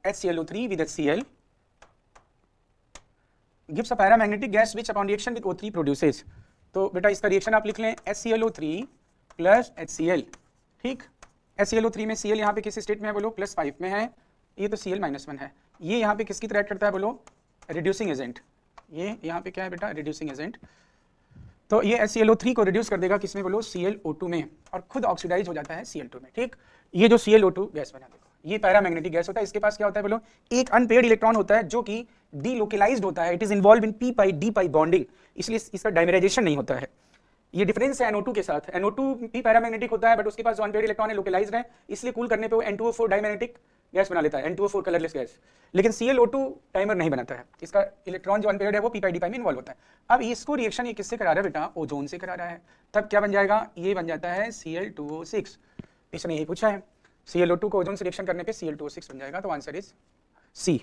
HClO3 with HCl gives a paramagnetic gas which upon reaction with O3 produces। तो बेटा इसका reaction आप लिख लें HClO3 प्लस HCl, ठीक। HClO3 में Cl यहाँ पे किस स्टेट में है बोलो, +5 में है, ये तो Cl -1 है। ये यहाँ पे किसकी तरह एक्ट करता है बोलो, रिड्यूसिंग एजेंट। ये यहाँ पे क्या है बेटा, रिड्यूसिंग एजेंट। तो ये HClO3 को रिड्यूस कर देगा किसमें बोलो, ClO2 में, और खुद ऑक्सीडाइज हो जाता है Cl2 में, ठीक। ये जो ClO2 गैस बना, देखो ये पैरामैग्नेटिक गैस होता है। इसके पास क्या होता है बोलो, एक अनपेयर्ड इलेक्ट्रॉन होता है जो कि डीलोकलाइज्ड होता है, it is involve in p pi d pi bonding, इसलिए इसका डायमराइजेशन नहीं होता है। ये डिफरेंस है NO2 के साथ। NO2 भी पैरामैग्नेटिक होता है बट उसके पास जो अनपेयर्ड इलेक्ट्रॉन है लोकलाइज्ड है, इसलिए कूल करने पे वो N2O4 डायमैग्नेटिक गैस बना लेता है, N2O4 कलरलेस गैस। लेकिन ClO2 टाइमर नहीं बनाता है, इसका इलेक्ट्रॉन जो अनपेयर्ड है वो p pi d pi में इन्वॉल्व होता है। अब इसको रिएक्शन ये किससे करा रहा है बेटा, ओजोन से करा रहा है। तब क्या बन जाएगा, ये बन जाता है Cl2O6। इसने यही पूछा है, ClO2 को ओजोन से रिएक्शन करने पे Cl2O6 बन जाएगा, तो आंसर इज सी।